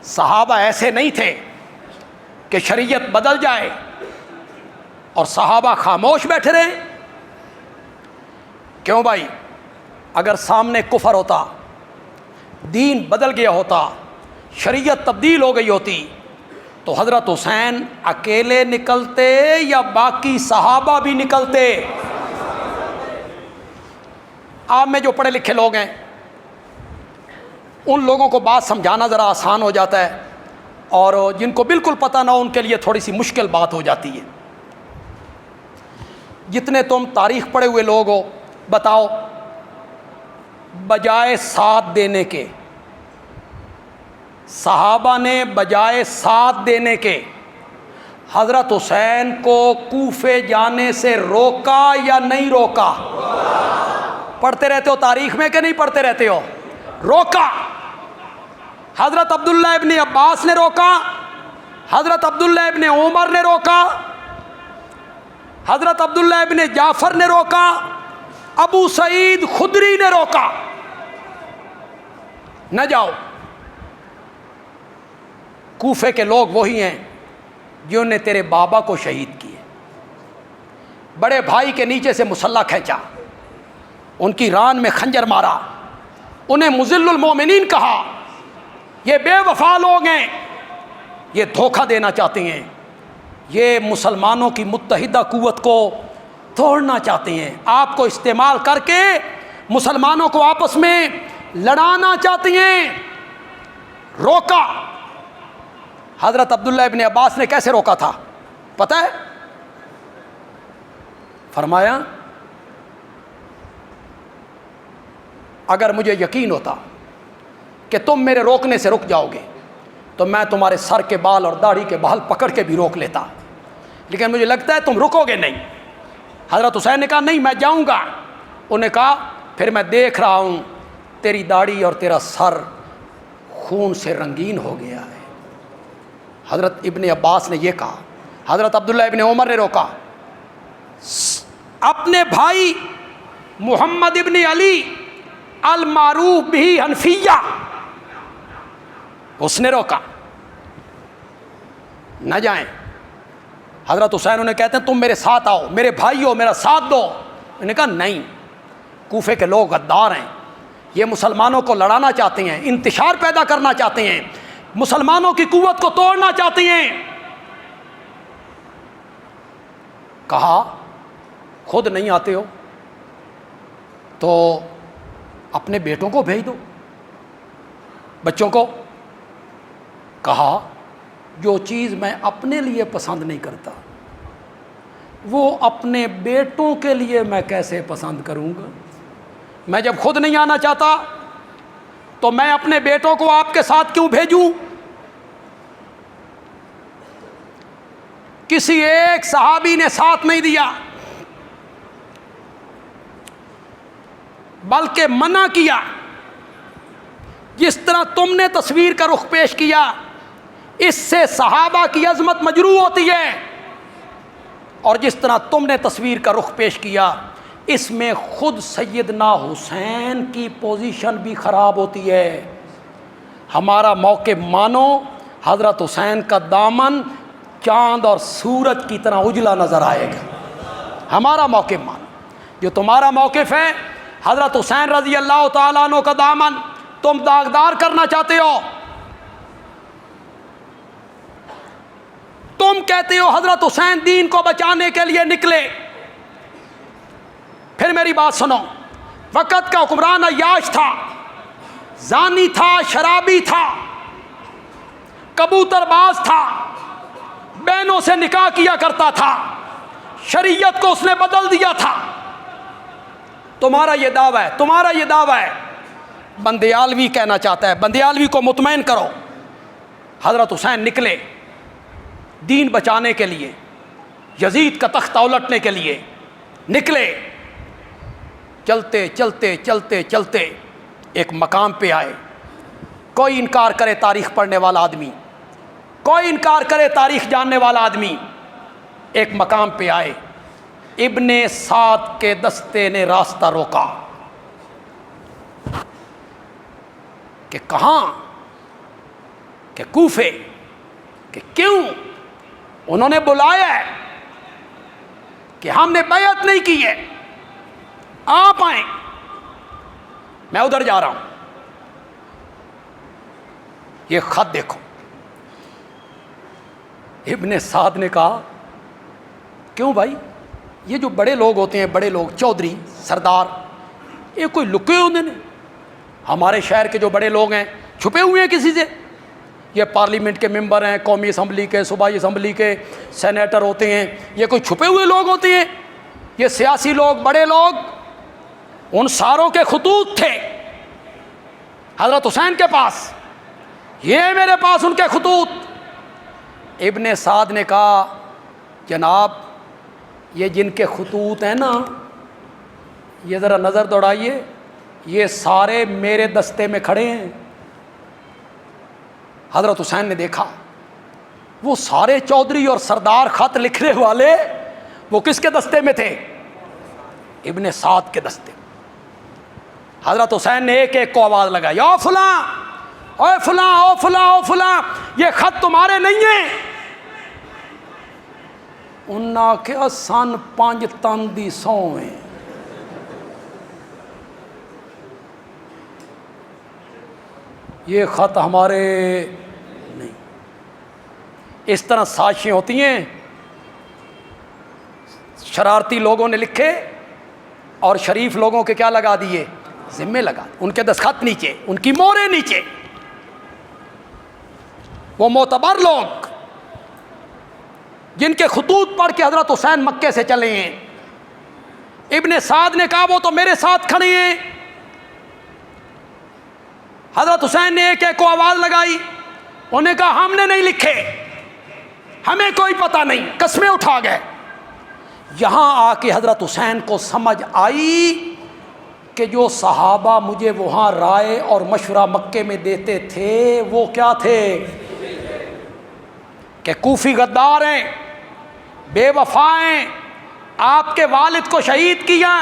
صحابہ ایسے نہیں تھے کہ شریعت بدل جائے اور صحابہ خاموش بیٹھے رہے. کیوں بھائی؟ اگر سامنے کفر ہوتا، دین بدل گیا ہوتا، شریعت تبدیل ہو گئی ہوتی، تو حضرت حسین اکیلے نکلتے یا باقی صحابہ بھی نکلتے؟ آپ میں جو پڑھے لکھے لوگ ہیں ان لوگوں کو بات سمجھانا ذرا آسان ہو جاتا ہے، اور جن کو بالکل پتہ نہ ہو ان کے لیے تھوڑی سی مشکل بات ہو جاتی ہے. جتنے تم تاریخ پڑھے ہوئے لوگ ہو، بتاؤ بجائے ساتھ دینے کے، صحابہ نے بجائے ساتھ دینے کے حضرت حسین کو کوفے جانے سے روکا یا نہیں روکا؟ پڑھتے رہتے ہو تاریخ میں کہ نہیں پڑھتے رہتے ہو؟ روکا. حضرت عبداللہ ابن عباس نے روکا، حضرت عبداللہ ابن عمر نے روکا، حضرت عبداللہ ابن جعفر نے روکا، ابو سعید خدری نے روکا. نہ جاؤ. کوفے کے لوگ وہی ہیں جنہوں نے تیرے بابا کو شہید کیے، بڑے بھائی کے نیچے سے مسلح کھینچا، ان کی ران میں خنجر مارا، انہیں مذل المومنین کہا. یہ بے وفا لوگ ہیں، یہ دھوکہ دینا چاہتے ہیں، یہ مسلمانوں کی متحدہ قوت کو توڑنا چاہتے ہیں، آپ کو استعمال کر کے مسلمانوں کو آپس میں لڑانا چاہتے ہیں. روکا. حضرت عبداللہ ابن عباس نے کیسے روکا تھا پتہ ہے؟ فرمایا اگر مجھے یقین ہوتا کہ تم میرے روکنے سے رک جاؤ گے تو میں تمہارے سر کے بال اور داڑھی کے بال پکڑ کے بھی روک لیتا، لیکن مجھے لگتا ہے تم رکو گے نہیں. حضرت حسین نے کہا نہیں میں جاؤں گا. انہوں نے کہا پھر میں دیکھ رہا ہوں تیری داڑھی اور تیرا سر خون سے رنگین ہو گیا ہے. حضرت ابن عباس نے یہ کہا. حضرت عبداللہ ابن عمر نے روکا. اپنے بھائی محمد ابن علی المعروف بھی حنفیہ، اس نے روکا نہ جائیں. حضرت حسین انہیں کہتے ہیں تم میرے ساتھ آؤ، میرے بھائی ہو، میرا ساتھ دو. انہوں نے کہا نہیں، کوفے کے لوگ غدار ہیں، یہ مسلمانوں کو لڑانا چاہتے ہیں، انتشار پیدا کرنا چاہتے ہیں، مسلمانوں کی قوت کو توڑنا چاہتے ہیں. کہا خود نہیں آتے ہو تو اپنے بیٹوں کو بھیج دو، بچوں کو. کہا جو چیز میں اپنے لیے پسند نہیں کرتا وہ اپنے بیٹوں کے لیے میں کیسے پسند کروں گا؟ میں جب خود نہیں آنا چاہتا تو میں اپنے بیٹوں کو آپ کے ساتھ کیوں بھیجوں؟ کسی ایک صحابی نے ساتھ نہیں دیا، بلکہ منع کیا. جس طرح تم نے تصویر کا رخ پیش کیا اس سے صحابہ کی عظمت مجروح ہوتی ہے، اور جس طرح تم نے تصویر کا رخ پیش کیا اس میں خود سیدنا حسین کی پوزیشن بھی خراب ہوتی ہے. ہمارا موقف مانو، حضرت حسین کا دامن چاند اور سورج کی طرح اجلا نظر آئے گا. ہمارا موقف مانو. جو تمہارا موقف ہے حضرت حسین رضی اللہ تعالیٰ عنہ کا دامن تم داغدار کرنا چاہتے ہو. تم کہتے ہو حضرت حسین دین کو بچانے کے لیے نکلے. پھر میری بات سنو، وقت کا حکمران عیاش تھا، زانی تھا، شرابی تھا، کبوتر باز تھا، بہنوں سے نکاح کیا کرتا تھا، شریعت کو اس نے بدل دیا تھا. تمہارا یہ دعویٰ ہے. بندیالوی کہنا چاہتا ہے، بندیالوی کو مطمئن کرو. حضرت حسین نکلے دین بچانے کے لیے، یزید کا تختہ الٹنے کے لیے نکلے. چلتے چلتے چلتے چلتے ایک مقام پہ آئے. کوئی انکار کرے تاریخ پڑھنے والا آدمی، کوئی انکار کرے تاریخ جاننے والا آدمی، ایک مقام پہ آئے. ابن سعد کے دستے نے راستہ روکا کہ کہاں؟ کہ کوفے کہ کیوں انہوں نے بلایا ہے کہ ہم نے بیعت نہیں کی ہے، آپ آئیں، میں ادھر جا رہا ہوں۔ یہ خط دیکھو، ابن سعد نے کہا کیوں بھائی، یہ جو بڑے لوگ ہوتے ہیں، بڑے لوگ چودھری سردار، یہ کوئی لکے ہوتے ہیں؟ ہمارے شہر کے جو بڑے لوگ ہیں چھپے ہوئے ہیں کسی سے؟ یہ پارلیمنٹ کے ممبر ہیں، قومی اسمبلی کے، صوبائی اسمبلی کے سینیٹر ہوتے ہیں، یہ کوئی چھپے ہوئے لوگ ہوتے ہیں؟ یہ سیاسی لوگ، بڑے لوگ، ان ساروں کے خطوط تھے حضرت حسین کے پاس، یہ میرے پاس ان کے خطوط۔ ابن سعد نے کہا جناب یہ جن کے خطوط ہیں نا، یہ ذرا نظر دوڑائیے، یہ سارے میرے دستے میں کھڑے ہیں۔ حضرت حسین نے دیکھا وہ سارے چودھری اور سردار خط لکھنے والے وہ کس کے دستے میں تھے؟ ابن سعد کے دستے۔ حضرت حسین نے ایک ایک کو آواز لگائی، او فلاں، او فلاں، او فلاں، او فلاں، یہ خط تمہارے نہیں ہیں؟ انہاں کیا سن 5 تن دی 100 ہیں۔ یہ خط ہمارے نہیں۔ اس طرح سازشیں ہوتی ہیں، شرارتی لوگوں نے لکھے اور شریف لوگوں کے کیا لگا دیے؟ ذمے لگا، ان کے دستخط نیچے، ان کی مورے نیچے۔ وہ معتبر لوگ جن کے خطوط پڑھ کے حضرت حسین مکے سے چلے ہیں۔ ابن سعد نے کہا وہ تو میرے ساتھ کھڑے ہیں۔ حضرت حسین نے ایک ایک کو آواز لگائی، انہوں نے کہا ہم نے نہیں لکھے، ہمیں کوئی پتہ نہیں، قسمیں اٹھا گئے۔ یہاں آ کے حضرت حسین کو سمجھ آئی کہ جو صحابہ مجھے وہاں رائے اور مشورہ مکے میں دیتے تھے وہ کیا تھے؟ کہ کوفی غدار ہیں، بے وفا ہیں، آپ کے والد کو شہید کیا،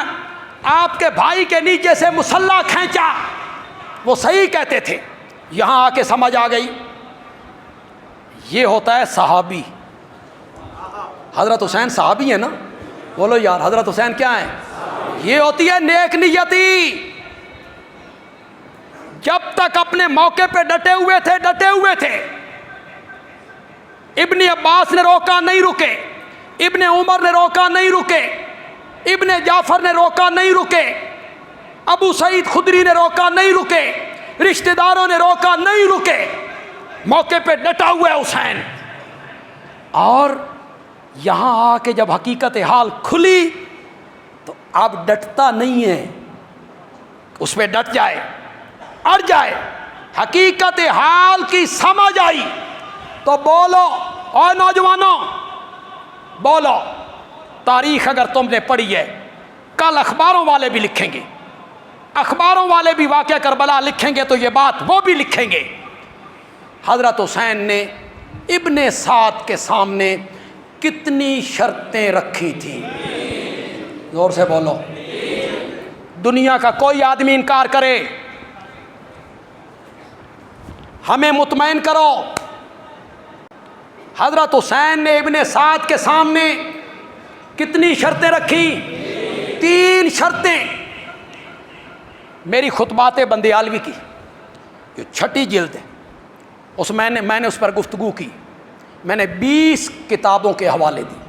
آپ کے بھائی کے نیچے سے مسلح کھینچا، وہ صحیح کہتے تھے۔ یہاں آ کے سمجھ آ گئی یہ ہوتا ہے صحابی۔ حضرت حسین صحابی ہیں نا؟ بولو یار، حضرت حسین کیا ہیں؟ یہ ہوتی ہے نیک نیتی۔ جب تک اپنے موقع پہ ڈٹے ہوئے تھے۔ ابن عباس نے روکا، نہیں رکے، ابن عمر نے روکا، نہیں رکے، ابن جعفر نے روکا، نہیں رکے، ابو سعید خدری نے روکا، نہیں رکے، رشتہ داروں نے روکا، نہیں رکے، موقع پہ ڈٹا ہوا ہے حسین۔ اور یہاں آ کے جب حقیقت حال کھلی تو اب ڈٹتا نہیں ہے، اس پہ ڈٹ جائے، اڑ جائے۔ حقیقت حال کی سمجھ آئی تو بولو، اور نوجوانوں بولو۔ تاریخ اگر تم نے پڑھی ہے، کل اخباروں والے بھی لکھیں گے، اخباروں والے بھی واقعہ کربلا لکھیں گے تو یہ بات وہ بھی لکھیں گے۔ حضرت حسین نے ابن سعد کے سامنے کتنی شرطیں رکھی تھیں؟ زور سے بولو۔ دنیا کا کوئی آدمی انکار کرے، ہمیں مطمئن کرو، حضرت حسین نے ابن سعد کے سامنے کتنی شرطیں رکھی؟ 3 شرطیں۔ میری خطبات بندیالوی کی جو 6 جلد ہے، اس میں نے اس پر گفتگو کی، میں نے 20 کتابوں کے حوالے دی۔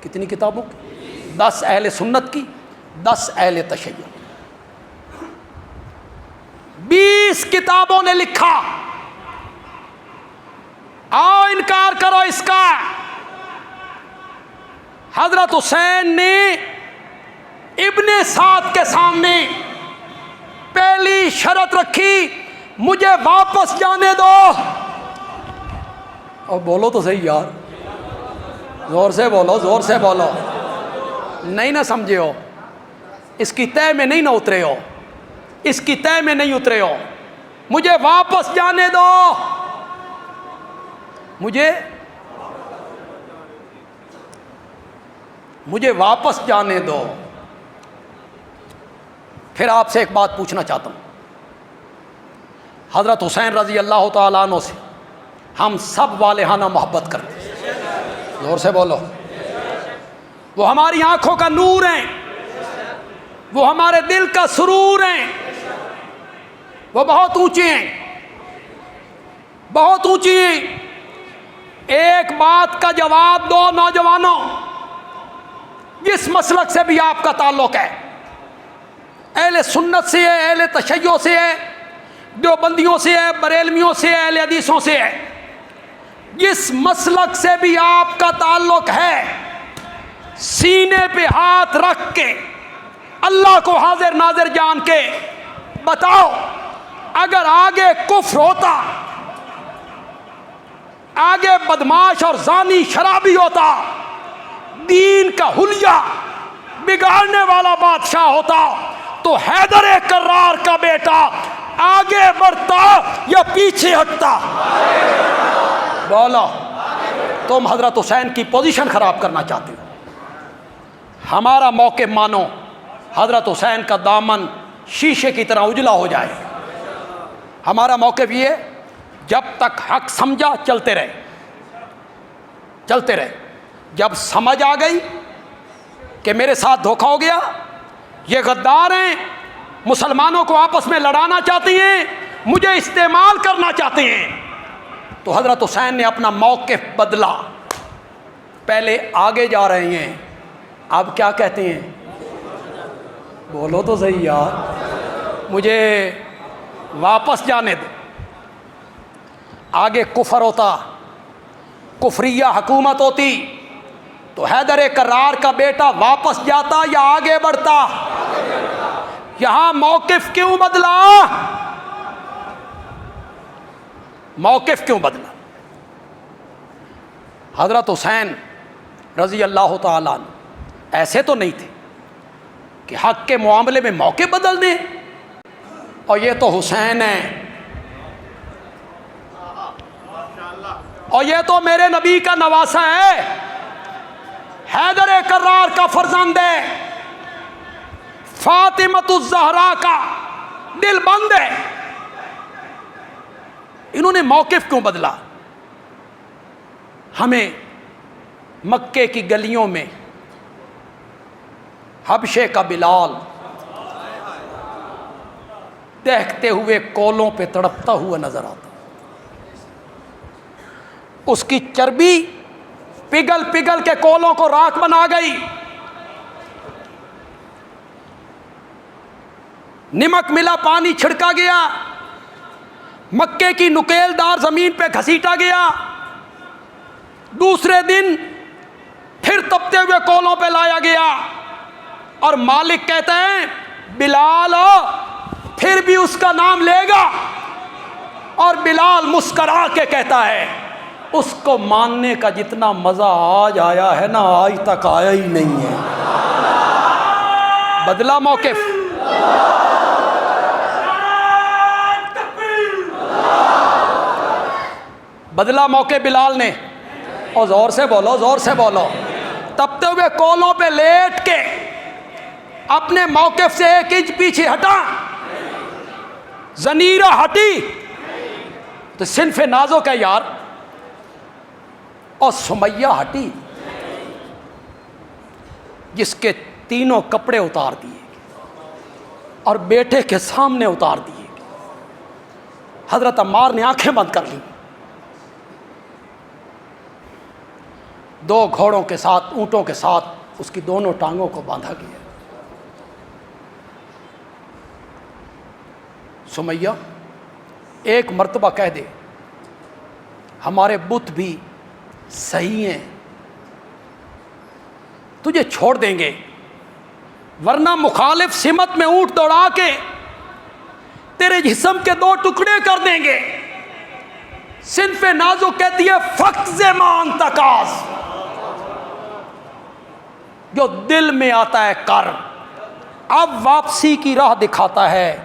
کتنی کتابوں کی؟ 10 اہل سنت کی، 10 اہل تشیع، 20 کتابوں نے لکھا۔ آؤ انکار کرو اس کا۔ حضرت حسین نے ابن سعد کے سامنے پہلی شرط رکھی، مجھے واپس جانے دو۔ اور بولو تو صحیح یار، زور سے بولو، زور سے بولو۔ نہیں نہ سمجھے ہو، اس کی تہ میں نہیں نہ اترے ہو، اس کی تہ میں نہیں اترے ہو۔ مجھے واپس جانے دو، مجھے واپس جانے دو۔ پھر آپ سے ایک بات پوچھنا چاہتا ہوں، حضرت حسین رضی اللہ تعالیٰ عنہ سے ہم سب والہانہ محبت کرتے ہیں. زور سے بولو. وہ ہماری آنکھوں کا نور ہیں, وہ ہمارے دل کا سرور ہیں, وہ بہت اونچی ہیں, بہت اونچی ہیں. ایک بات کا جواب دو نوجوانوں, جس مسلک سے بھی آپ کا تعلق ہے, اہل سنت سے ہے, اہل تشیع سے ہے, دیوبندیوں سے ہے, بریلویوں سے ہے, اہل حدیثوں سے ہے, جس مسلک سے بھی آپ کا تعلق ہے, سینے پہ ہاتھ رکھ کے اللہ کو حاضر ناظر جان کے بتاؤ, اگر آگے کفر ہوتا, آگے بدماش اور زانی شرابی ہوتا, دین کا حلیہ بگاڑنے والا بادشاہ ہوتا, تو حیدر کرار کا بیٹا آگے بڑھتا یا پیچھے ہٹتا؟ بولو. تم حضرت حسین کی پوزیشن خراب کرنا چاہتے ہو. ہمارا موقف مانو, حضرت حسین کا دامن شیشے کی طرح اجلا ہو جائے. ہمارا موقف یہ, جب تک حق سمجھا چلتے رہے, چلتے رہے. جب سمجھ آ گئی کہ میرے ساتھ دھوکہ ہو گیا, یہ غدار ہیں, مسلمانوں کو آپس میں لڑانا چاہتی ہیں, مجھے استعمال کرنا چاہتے ہیں, تو حضرت حسین نے اپنا موقف بدلا. پہلے آگے جا رہے ہیں, اب کیا کہتے ہیں؟ بولو تو صحیح یار, مجھے واپس جانے دے. آگے کفر ہوتا, کفریہ حکومت ہوتی, تو حیدر کرار کا بیٹا واپس جاتا یا آگے بڑھتا؟ یہاں موقف کیوں بدلا؟ موقف کیوں بدلا؟ حضرت حسین رضی اللہ تعالیٰ عنہ ایسے تو نہیں تھے کہ حق کے معاملے میں موقع بدل دیں, اور یہ تو حسین ہیں, اور یہ تو میرے نبی کا نواسہ ہے, حیدر کرار کا فرزند ہے, فاطمۃ الزہرا کا دل بند ہے. انہوں نے موقف کیوں بدلا؟ ہمیں مکے کی گلیوں میں حبشے کا بلال دیکھتے ہوئے کولوں پہ تڑپتا ہوا نظر آتا. اس کی چربی پگھل پگھل کے کولوں کو راکھ بنا گئی, نمک ملا پانی چھڑکا گیا, مکے کی نکیل دار زمین پہ گھسیٹا گیا. دوسرے دن پھر تپتے ہوئے کولوں پہ لایا گیا, اور مالک کہتے ہیں بلال پھر بھی اس کا نام لے گا, اور بلال مسکرا کے کہتا ہے اس کو ماننے کا جتنا مزہ آج آیا ہے نا, آج تک آیا ہی نہیں ہے. بدلا موقف. بدلا موقع بلال نے, اور زور سے بولو, زور سے بولو. تپتے ہوئے کولوں پہ لیٹ کے اپنے موقف سے 1 انچ پیچھے ہٹا, زنیرہ ہٹی تو صنف نازک ہے یار, اور سمیہ ہٹی جس کے تینوں کپڑے اتار دیے اور بیٹے کے سامنے اتار دیے. حضرت عمار نے آنکھیں بند کر لی. 2 گھوڑوں کے ساتھ, اونٹوں کے ساتھ اس کی دونوں ٹانگوں کو باندھا گیا. سمیہ ایک مرتبہ کہہ دے ہمارے بت بھی صحیح ہیں, تجھے چھوڑ دیں گے, ورنہ مخالف سمت میں اونٹ دوڑا کے تیرے جسم کے 2 ٹکڑے کر دیں گے. صنف نازو کہتی ہے فقز مان تکاز, جو دل میں آتا ہے کر. اب واپسی کی راہ دکھاتا ہے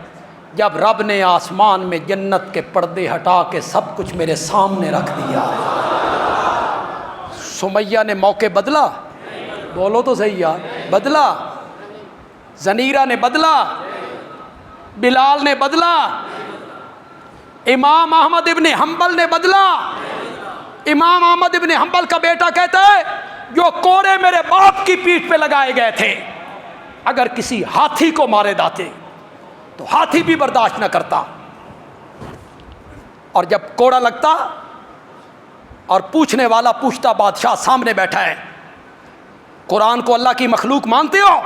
جب رب نے آسمان میں جنت کے پردے ہٹا کے سب کچھ میرے سامنے رکھ دیا. سمیہ نے موقع بدلا, بولو تو صحیح یار, بدلا. زنیرہ نے بدلا, بلال نے بدلا. امام احمد ابن حنبل نے بدلا. امام احمد ابن حنبل کا بیٹا کہتا ہے جو کوڑے میرے باپ کی پیٹھ پہ لگائے گئے تھے اگر کسی ہاتھی کو مارے جاتے تو ہاتھی بھی برداشت نہ کرتا. اور جب کوڑا لگتا اور پوچھنے والا پوچھتا بادشاہ سامنے بیٹھا ہے قرآن کو اللہ کی مخلوق مانتے ہو؟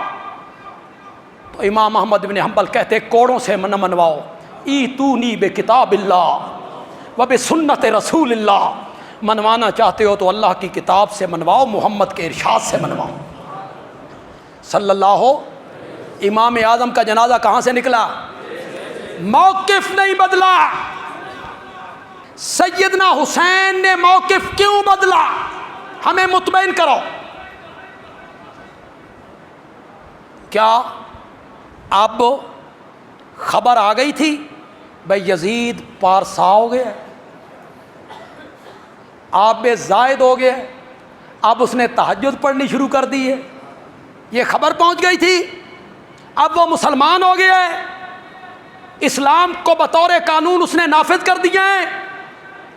تو امام احمد بن حنبل کہتے کوڑوں سے نہ منواؤ، ایتونی بکتاب اللہ و بسنت رسول اللہ. منوانا چاہتے ہو تو اللہ کی کتاب سے منواؤ، محمد کے ارشاد سے منواؤ صلی اللہ. امام اعظم کا جنازہ کہاں سے نکلا؟ موقف نہیں بدلا. سیدنا حسین نے موقف کیوں بدلا؟ ہمیں مطمئن کرو. کیا اب خبر آ گئی تھی بھائی یزید پارسا ہو گیا، آپ بے زائد ہو گیا، اب اس نے تہجد پڑھنی شروع کر دی ہے، یہ خبر پہنچ گئی تھی؟ اب وہ مسلمان ہو گیا ہے، اسلام کو بطور قانون اس نے نافذ کر دیا ہے،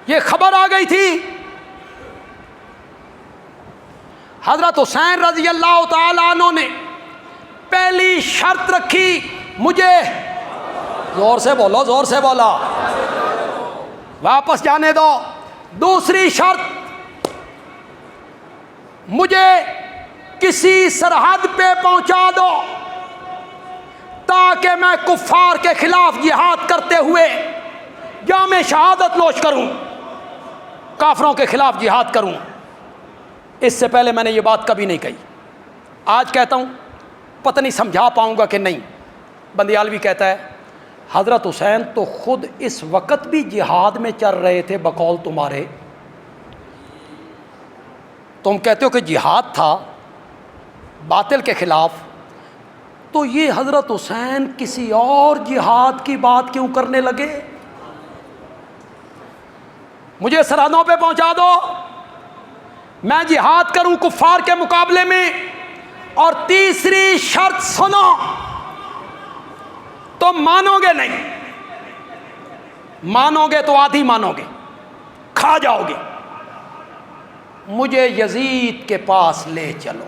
یہ خبر آ گئی تھی؟ حضرت حسین رضی اللہ تعالیٰ عنہ نے پہلی شرط رکھی، مجھے زور سے بولو، زور سے بولا، واپس جانے دو. دوسری شرط، مجھے کسی سرحد پہ پہنچا دو تاکہ میں کفار کے خلاف جہاد کرتے ہوئے جام شہادت نوش کروں، کافروں کے خلاف جہاد کروں. اس سے پہلے میں نے یہ بات کبھی نہیں کہی، آج کہتا ہوں، پتہ نہیں سمجھا پاؤں گا کہ نہیں. بندیالوی کہتا ہے حضرت حسین تو خود اس وقت بھی جہاد میں چل رہے تھے بقول تمہارے. تم کہتے ہو کہ جہاد تھا باطل کے خلاف، تو یہ حضرت حسین کسی اور جہاد کی بات کیوں کرنے لگے؟ مجھے سرحدوں پہ پہنچا دو، میں جہاد کروں کفار کے مقابلے میں. اور تیسری شرط سنو، تم مانو گے نہیں، مانو گے تو آدھی مانو گے، کھا جاؤ گے، مجھے یزید کے پاس لے چلو.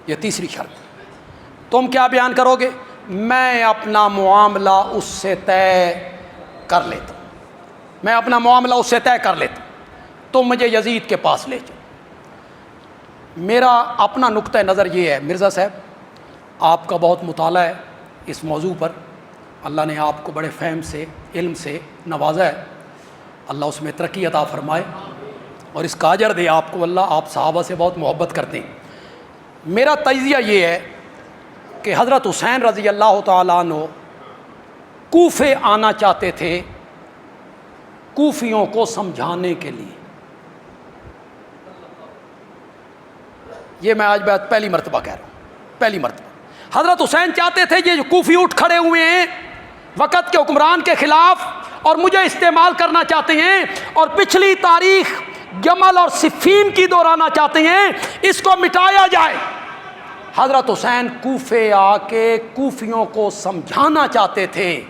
یہ تیسری شرط. تم کیا بیان کرو گے؟ میں اپنا معاملہ اس سے طے کر لیتا ہوں، میں اپنا معاملہ اس سے طے کر لیتا ہوں، تم مجھے یزید کے پاس لے چلو. میرا اپنا نقطہ نظر یہ ہے مرزا صاحب، آپ کا بہت مطالعہ ہے اس موضوع پر، اللہ نے آپ کو بڑے فہم سے علم سے نوازا ہے، اللہ اس میں ترقی عطا فرمائے اور اس کا اجر دے آپ کو اللہ. آپ صحابہ سے بہت محبت کرتے ہیں. میرا تجزیہ یہ ہے کہ حضرت حسین رضی اللہ تعالیٰ عنہ کوفے آنا چاہتے تھے کوفیوں کو سمجھانے کے لیے. یہ میں آج بات پہلی مرتبہ کہہ رہا ہوں، پہلی مرتبہ. حضرت حسین چاہتے تھے یہ جو کوفی اٹھ کھڑے ہوئے ہیں وقت کے حکمران کے خلاف اور مجھے استعمال کرنا چاہتے ہیں اور پچھلی تاریخ جمل اور صفین کی دہرانا چاہتے ہیں، اس کو مٹایا جائے. حضرت حسین کوفے آ کے کوفیوں کو سمجھانا چاہتے تھے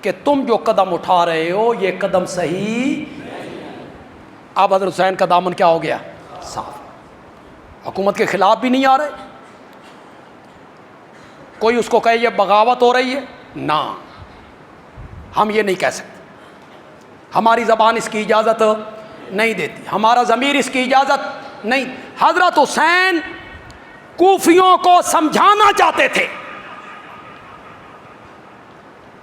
کہ تم جو قدم اٹھا رہے ہو یہ قدم صحیح. اب حضرت حسین کا دامن کیا ہو گیا؟ صاف. حکومت کے خلاف بھی نہیں آ رہے. کوئی اس کو کہے یہ بغاوت ہو رہی ہے، نہ، ہم یہ نہیں کہہ سکتے، ہماری زبان اس کی اجازت نہیں دیتی، ہمارا ضمیر اس کی اجازت نہیں. حضرت حسین کوفیوں کو سمجھانا چاہتے تھے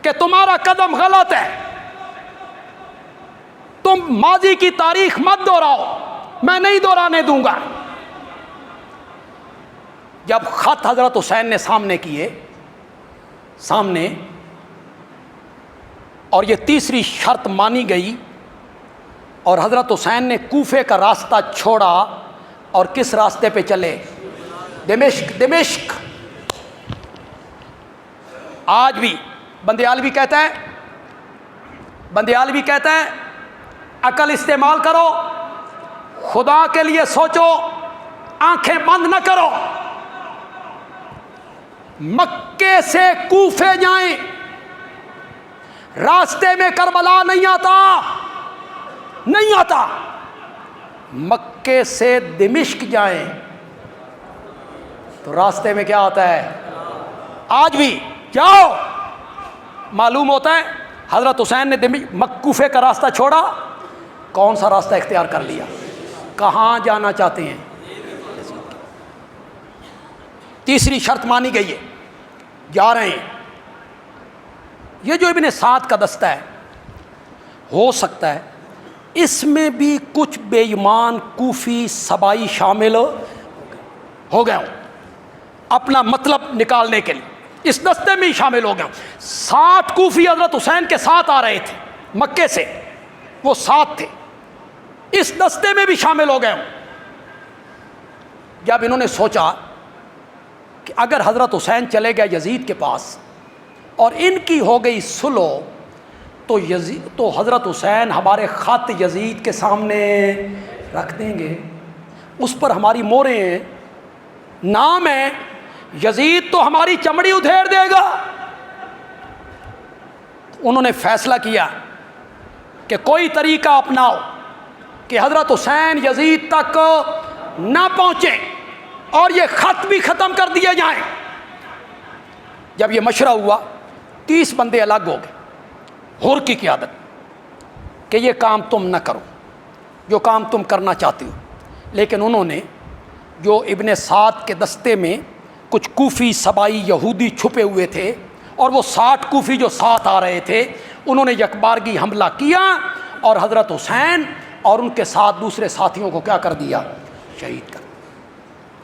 کہ تمہارا قدم غلط ہے، تم ماضی کی تاریخ مت دہراؤ، میں نہیں دہرانے دوں گا. جب خط حضرت حسین نے سامنے کیے، سامنے، اور یہ تیسری شرط مانی گئی اور حضرت حسین نے کوفے کا راستہ چھوڑا اور کس راستے پہ چلے؟ دمشق. دمشق آج بھی بندیالوی کہتا ہے عقل استعمال کرو، خدا کے لیے سوچو، آنکھیں بند نہ کرو. مکے سے کوفے جائیں، راستے میں کربلا نہیں آتا، نہیں آتا۔ مکے سے دمشق جائیں تو راستے میں کیا آتا ہے؟ آج بھی جاؤ، معلوم ہوتا ہے حضرت حسین نے کوفے کا راستہ چھوڑا، کون سا راستہ اختیار کر لیا؟ کہاں جانا چاہتے ہیں؟ تیسری شرط مانی گئی ہے، جا رہے ہیں۔ یہ جو ابن سعد کا دستہ ہے، ہو سکتا ہے اس میں بھی کچھ بے ایمان کوفی سبائی شامل ہو گئے ہوں، اپنا مطلب نکالنے کے لیے اس دستے میں ہی شامل ہو گئے ہوں۔ 7 کوفی حضرت حسین کے ساتھ آ رہے تھے مکے سے، وہ 7 تھے، اس دستے میں بھی شامل ہو گئے ہوں۔ جب انہوں نے سوچا کہ اگر حضرت حسین چلے گئے یزید کے پاس اور ان کی ہو گئی صلح، تو حضرت حسین ہمارے خط یزید کے سامنے رکھ دیں گے، اس پر ہماری موریں ہیں، نام ہے، یزید تو ہماری چمڑی ادھیڑ دے گا۔ انہوں نے فیصلہ کیا کہ کوئی طریقہ اپناؤ کہ حضرت حسین یزید تک نہ پہنچے اور یہ خط بھی ختم کر دیے جائیں۔ جب یہ مشورہ ہوا، 30 بندے الگ ہو گئے، حر کی قیادت، کہ یہ کام تم نہ کرو، جو کام تم کرنا چاہتے ہو۔ لیکن انہوں نے جو ابن سعد کے دستے میں کچھ کوفی سبائی یہودی چھپے ہوئے تھے اور وہ 60 کوفی جو ساتھ آ رہے تھے، انہوں نے یکبارگی حملہ کیا اور حضرت حسین اور ان کے ساتھ دوسرے ساتھیوں کو کیا کر دیا؟ شہید کر